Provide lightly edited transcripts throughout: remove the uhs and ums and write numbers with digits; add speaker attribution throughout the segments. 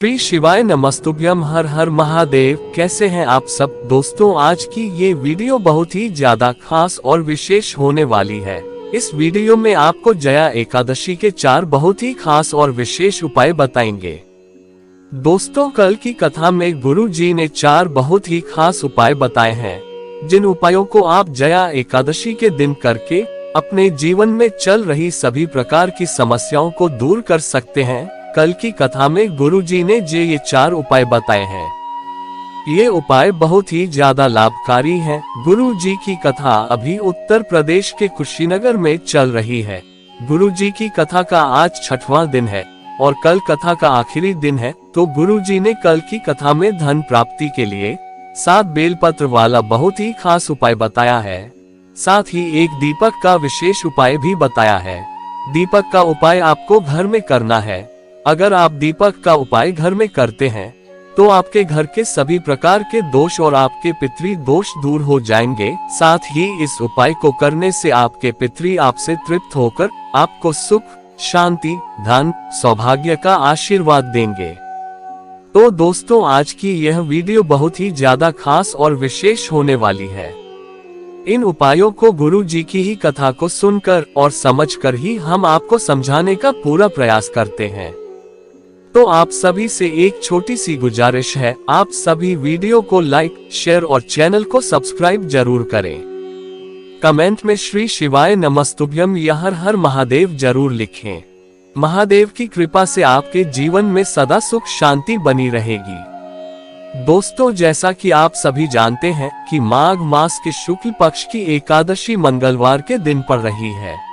Speaker 1: श्री शिवाय नमस्तुभ्यम। हर हर महादेव। कैसे हैं आप सब दोस्तों? आज की ये वीडियो बहुत ही ज्यादा खास और विशेष होने वाली है। इस वीडियो में आपको जया एकादशी के 4 बहुत ही खास और विशेष उपाय बताएंगे। दोस्तों, कल की कथा में गुरु जी ने 4 बहुत ही खास उपाय बताए हैं, जिन उपायों को आप जया एकादशी के दिन करके अपने जीवन में चल रही सभी प्रकार की समस्याओं को दूर कर सकते हैं। कल की कथा में गुरु जी ने ये 4 उपाय बताए हैं। ये उपाय बहुत ही ज्यादा लाभकारी हैं। गुरु जी की कथा अभी उत्तर प्रदेश के कुशीनगर में चल रही है। गुरु जी की कथा का आज 6वां दिन है और कल कथा का आखिरी दिन है। तो गुरु जी ने कल की कथा में धन प्राप्ति के लिए 7 बेलपत्र वाला बहुत ही खास उपाय बताया है। साथ ही एक दीपक का विशेष उपाय भी बताया है। दीपक का उपाय आपको घर में करना है। अगर आप दीपक का उपाय घर में करते हैं तो आपके घर के सभी प्रकार के दोष और आपके पितृ दोष दूर हो जाएंगे। साथ ही इस उपाय को करने से आपके पितृ आपसे तृप्त होकर आपको सुख, शांति, धन, सौभाग्य का आशीर्वाद देंगे। तो दोस्तों, आज की यह वीडियो बहुत ही ज्यादा खास और विशेष होने वाली है। इन उपायों को गुरु जी की ही कथा को सुनकर और समझकर ही हम आपको समझाने का पूरा प्रयास करते हैं। तो आप सभी से एक छोटी सी गुजारिश है, आप सभी वीडियो को लाइक, शेयर और चैनल को सब्सक्राइब जरूर करें। कमेंट में श्री शिवाय नमस्तुभ्यम या हर हर महादेव जरूर लिखें। महादेव की कृपा से आपके जीवन में सदा सुख शांति बनी रहेगी। दोस्तों, जैसा कि आप सभी जानते हैं कि माघ मास के शुक्ल पक्ष की एकादशी मंगलवार के दिन पड़ रही है।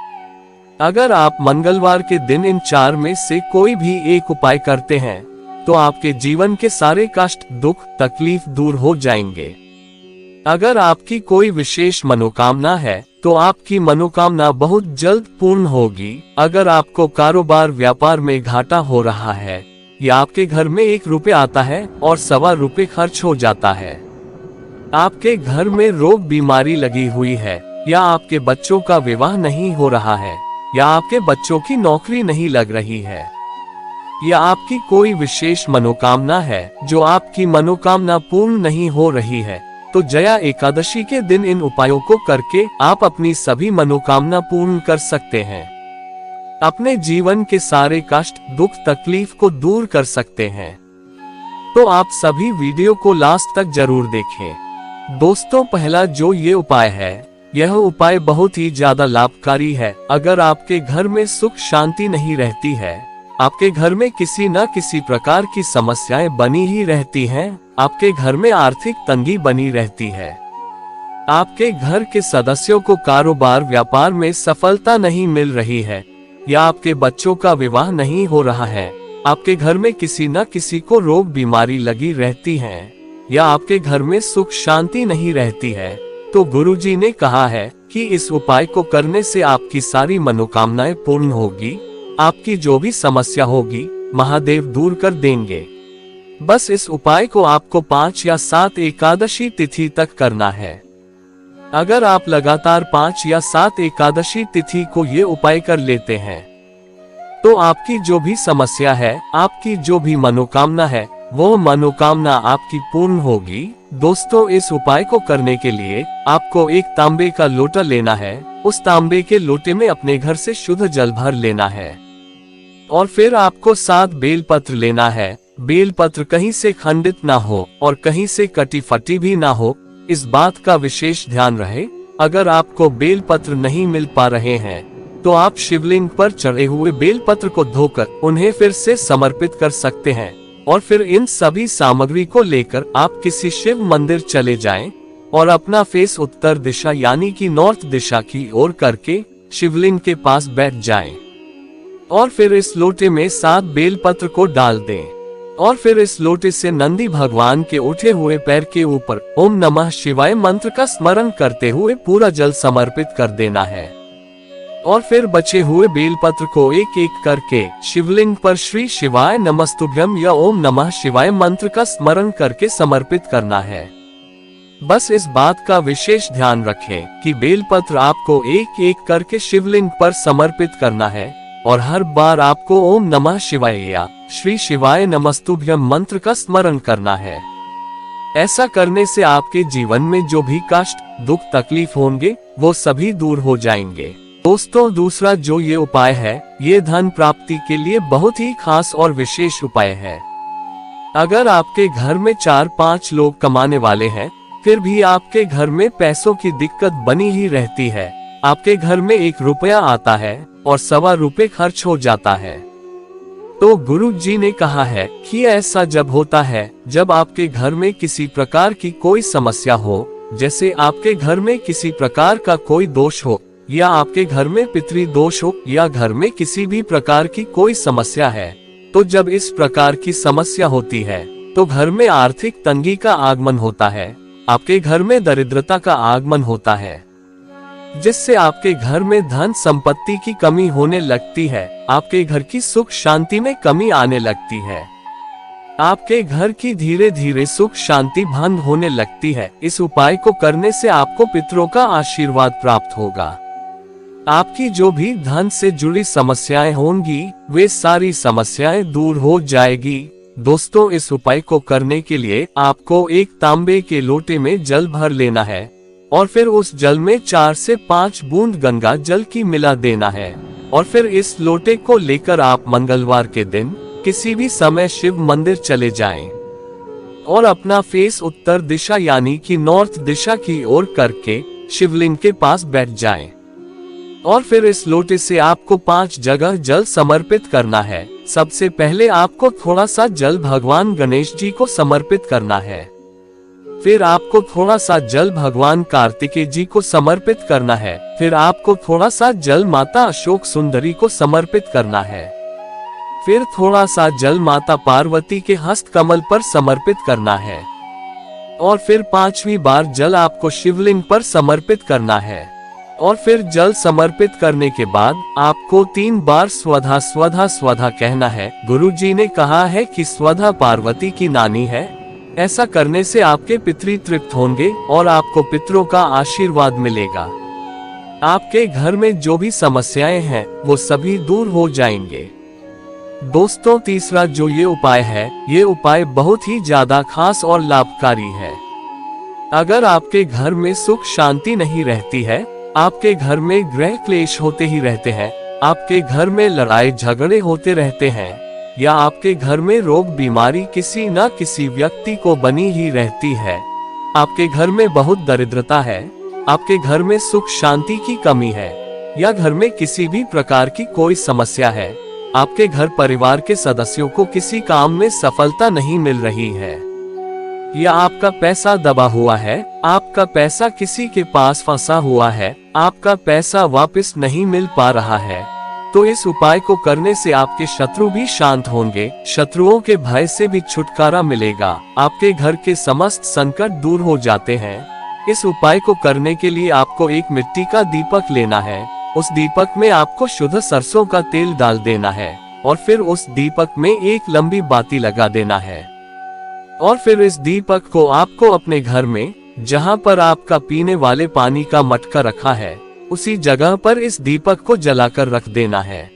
Speaker 1: अगर आप मंगलवार के दिन इन 4 में से कोई भी एक उपाय करते हैं तो आपके जीवन के सारे कष्ट, दुख, तकलीफ दूर हो जाएंगे। अगर आपकी कोई विशेष मनोकामना है तो आपकी मनोकामना बहुत जल्द पूर्ण होगी। अगर आपको कारोबार व्यापार में घाटा हो रहा है या आपके घर में 1 रुपये आता है और 1.25 रुपये खर्च हो जाता है, आपके घर में रोग बीमारी लगी हुई है, या आपके बच्चों का विवाह नहीं हो रहा है, या आपके बच्चों की नौकरी नहीं लग रही है, या आपकी कोई विशेष मनोकामना है जो आपकी मनोकामना पूर्ण नहीं हो रही है, तो जया एकादशी के दिन इन उपायों को करके आप अपनी सभी मनोकामना पूर्ण कर सकते हैं। अपने जीवन के सारे कष्ट, दुख, तकलीफ को दूर कर सकते हैं। तो आप सभी वीडियो को लास्ट तक जरूर देखें। दोस्तों, पहला जो ये उपाय है, यह उपाय बहुत ही ज्यादा लाभकारी है। अगर आपके घर में सुख शांति नहीं रहती है, आपके घर में किसी न किसी प्रकार की समस्याएं बनी ही रहती हैं, आपके घर में आर्थिक तंगी बनी रहती है, आपके घर के सदस्यों को कारोबार व्यापार में सफलता नहीं मिल रही है, या आपके बच्चों का विवाह नहीं हो रहा है, आपके घर में किसी न किसी को रोग बीमारी लगी रहती है, या आपके घर में सुख शांति नहीं रहती है, तो गुरु जी ने कहा है कि इस उपाय को करने से आपकी सारी मनोकामनाएं पूर्ण होगी। आपकी जो भी समस्या होगी महादेव दूर कर देंगे। बस इस उपाय को आपको 5 या 7 एकादशी तिथि तक करना है। अगर आप लगातार 5 या 7 एकादशी तिथि को ये उपाय कर लेते हैं तो आपकी जो भी समस्या है, आपकी जो भी मनोकामना है, वो मनोकामना आपकी पूर्ण होगी। दोस्तों, इस उपाय को करने के लिए आपको एक तांबे का लोटा लेना है। उस तांबे के लोटे में अपने घर से शुद्ध जल भर लेना है और फिर आपको 7 बेलपत्र लेना है। बेलपत्र कहीं से खंडित ना हो और कहीं से कटी फटी भी ना हो, इस बात का विशेष ध्यान रहे। अगर आपको बेलपत्र नहीं मिल पा रहे हैं तो आप शिवलिंग पर चढ़े हुए बेलपत्र को धोकर उन्हें फिर से समर्पित कर सकते हैं और फिर इन सभी सामग्री को लेकर आप किसी शिव मंदिर चले जाएं और अपना फेस उत्तर दिशा यानी कि नॉर्थ दिशा की ओर करके शिवलिंग के पास बैठ जाएं और फिर इस लोटे में 7 बेलपत्र को डाल दें और फिर इस लोटे से नंदी भगवान के उठे हुए पैर के ऊपर ओम नमः शिवाय मंत्र का स्मरण करते हुए पूरा जल समर्पित कर देना है और फिर बचे हुए बेलपत्र को एक एक करके शिवलिंग पर श्री शिवाय नमस्तुभ्यम या ओम नमः शिवाय मंत्र का स्मरण करके समर्पित करना है। बस इस बात का विशेष ध्यान रखें कि बेलपत्र आपको एक एक करके शिवलिंग पर समर्पित करना है और हर बार आपको ओम नमः शिवाय या श्री शिवाय नमस्तुभ्यम मंत्र का स्मरण करना है। ऐसा करने से आपके जीवन में जो भी कष्ट, दुख, तकलीफ होंगे वो सभी दूर हो जाएंगे। दोस्तों, दूसरा जो ये उपाय है, ये धन प्राप्ति के लिए बहुत ही खास और विशेष उपाय है। अगर आपके घर में 4-5 लोग कमाने वाले हैं, फिर भी आपके घर में पैसों की दिक्कत बनी ही रहती है, आपके घर में 1 रुपया आता है और 1.25 रुपये खर्च हो जाता है, तो गुरु जी ने कहा है कि ऐसा जब होता है जब आपके घर में किसी प्रकार की कोई समस्या हो, जैसे आपके घर में किसी प्रकार का कोई दोष हो, या आपके घर में पितृ दोष हो, या घर में किसी भी प्रकार की कोई समस्या है, तो जब इस प्रकार की समस्या होती है तो घर में आर्थिक तंगी का आगमन होता है, आपके घर में दरिद्रता का आगमन होता है, जिससे आपके घर में धन संपत्ति की कमी होने लगती है, आपके घर की सुख शांति में कमी आने लगती है, आपके घर की धीरे धीरे सुख शांति भंग होने लगती है। इस उपाय को करने से आपको पितरों का आशीर्वाद प्राप्त होगा। आपकी जो भी धन से जुड़ी समस्याएं होंगी, वे सारी समस्याएं दूर हो जाएगी। दोस्तों, इस उपाय को करने के लिए आपको एक तांबे के लोटे में जल भर लेना है और फिर उस जल में 4 से 5 बूंद गंगा जल की मिला देना है, और फिर इस लोटे को लेकर आप मंगलवार के दिन किसी भी समय शिव मंदिर चले जाएं और अपना फेस उत्तर दिशा यानी कि नॉर्थ दिशा की ओर करके शिवलिंग के पास बैठ जाएं, और फिर इस लोटे से आपको 5 जगह जल समर्पित करना है। सबसे पहले आपको थोड़ा सा जल भगवान गणेश जी को समर्पित करना है, फिर आपको थोड़ा सा जल भगवान कार्तिकेय जी को समर्पित करना है, फिर आपको थोड़ा सा जल माता अशोक सुंदरी को समर्पित करना है, फिर थोड़ा सा जल माता पार्वती के हस्त कमल पर समर्पित करना है, और फिर 5वीं बार जल आपको शिवलिंग पर समर्पित करना है। और फिर जल समर्पित करने के बाद आपको 3 बार स्वधा स्वधा स्वधा कहना है। गुरुजी ने कहा है कि स्वधा पार्वती की नानी है। ऐसा करने से आपके पितृ तृप्त होंगे और आपको पितरों का आशीर्वाद मिलेगा। आपके घर में जो भी समस्याएं हैं वो सभी दूर हो जाएंगे। दोस्तों, तीसरा जो ये उपाय है, ये उपाय बहुत ही ज्यादा खास और लाभकारी है। अगर आपके घर में सुख शांति नहीं रहती है, आपके घर में ग्रह क्लेश होते ही रहते हैं, आपके घर में लड़ाई झगड़े होते रहते हैं, या आपके घर में रोग बीमारी किसी न किसी व्यक्ति को बनी ही रहती है, आपके घर में बहुत दरिद्रता है, आपके घर में सुख शांति की कमी है, या घर में किसी भी प्रकार की कोई समस्या है, आपके घर परिवार के सदस्यों को किसी काम में सफलता नहीं मिल रही है, या आपका पैसा दबा हुआ है, आपका पैसा किसी के पास फंसा हुआ है, आपका पैसा वापस नहीं मिल पा रहा है, तो इस उपाय को करने से आपके शत्रु भी शांत होंगे, शत्रुओं के भय से भी छुटकारा मिलेगा, आपके घर के समस्त संकट दूर हो जाते हैं। इस उपाय को करने के लिए आपको एक मिट्टी का दीपक लेना है, उस दीपक में आपको शुद्ध सरसों का तेल डाल देना है, और फिर उस दीपक में एक लंबी बाती लगा देना है, और फिर इस दीपक को आपको अपने घर में जहां पर आपका पीने वाले पानी का मटका रखा है, उसी जगह पर इस दीपक को जलाकर रख देना है।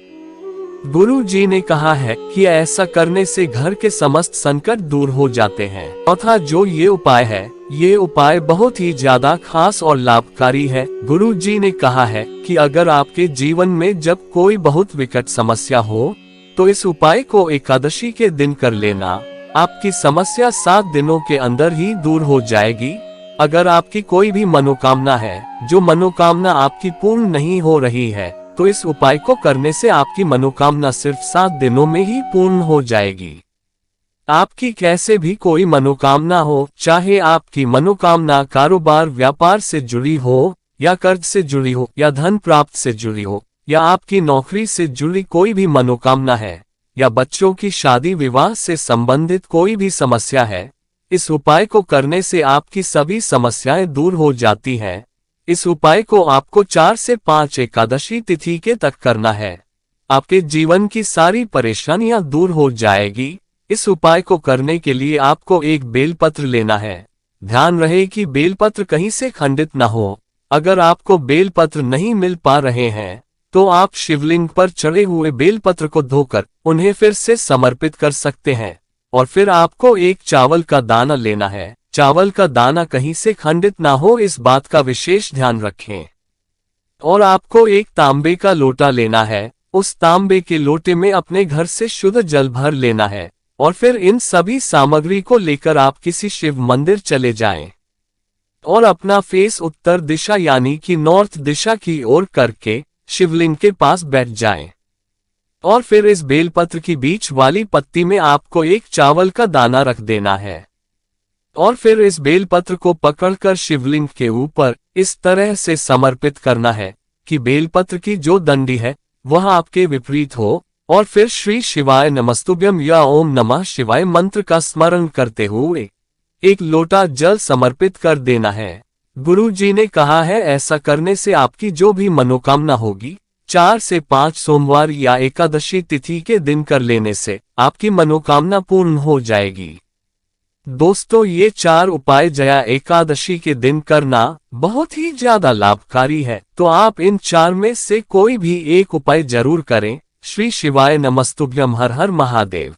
Speaker 1: गुरु जी ने कहा है कि ऐसा करने से घर के समस्त संकट दूर हो जाते हैं। चौथा जो ये उपाय है, ये उपाय बहुत ही ज्यादा खास और लाभकारी है। गुरु जी ने कहा है कि अगर आपके जीवन में जब कोई बहुत विकट समस्या हो, तो इस उपाय को एकादशी के दिन कर लेना, आपकी समस्या 7 दिनों के अंदर ही दूर हो जाएगी। अगर आपकी कोई भी मनोकामना है, जो मनोकामना आपकी पूर्ण नहीं हो रही है, तो इस उपाय को करने से आपकी मनोकामना सिर्फ 7 दिनों में ही पूर्ण हो जाएगी। आपकी कैसे भी कोई मनोकामना हो, चाहे आपकी मनोकामना कारोबार व्यापार से जुड़ी हो, या कर्ज से जुड़ी हो, या धन प्राप्त से जुड़ी हो, या आपकी नौकरी से जुड़ी कोई भी मनोकामना है, या बच्चों की शादी विवाह से संबंधित कोई भी समस्या है, इस उपाय को करने से आपकी सभी समस्याएं दूर हो जाती हैं। इस उपाय को आपको 4 से 5 एकादशी तिथि के तक करना है। आपके जीवन की सारी परेशानियां दूर हो जाएगी। इस उपाय को करने के लिए आपको एक बेलपत्र लेना है। ध्यान रहे कि बेलपत्र कहीं से खंडित न हो। अगर आपको बेलपत्र नहीं मिल पा रहे हैं, तो आप शिवलिंग पर चढ़े हुए बेलपत्र को धोकर उन्हें फिर से समर्पित कर सकते हैं। और फिर आपको एक चावल का दाना लेना है। चावल का दाना कहीं से खंडित ना हो, इस बात का विशेष ध्यान रखें। और आपको एक तांबे का लोटा लेना है। उस तांबे के लोटे में अपने घर से शुद्ध जल भर लेना है। और फिर इन सभी सामग्री को लेकर आप किसी शिव मंदिर चले जाएं। और अपना फेस उत्तर दिशा यानी कि नॉर्थ दिशा की ओर करके शिवलिंग के पास बैठ जाएं। और फिर इस बेलपत्र की बीच वाली पत्ती में आपको एक चावल का दाना रख देना है। और फिर इस बेलपत्र को पकड़कर शिवलिंग के ऊपर इस तरह से समर्पित करना है कि बेलपत्र की जो डंडी है वह आपके विपरीत हो। और फिर श्री शिवाय नमस्तुभ्यम या ओम नमः शिवाय मंत्र का स्मरण करते हुए एक लोटा जल समर्पित कर देना है। गुरु जी ने कहा है ऐसा करने से आपकी जो भी मनोकामना होगी 4 से 5 सोमवार या एकादशी तिथि के दिन कर लेने से आपकी मनोकामना पूर्ण हो जाएगी। दोस्तों, ये 4 उपाय जया एकादशी के दिन करना बहुत ही ज्यादा लाभकारी है, तो आप इन 4 में से कोई भी एक उपाय जरूर करें। श्री शिवाय नमस्तुभ्यम। हर हर महादेव।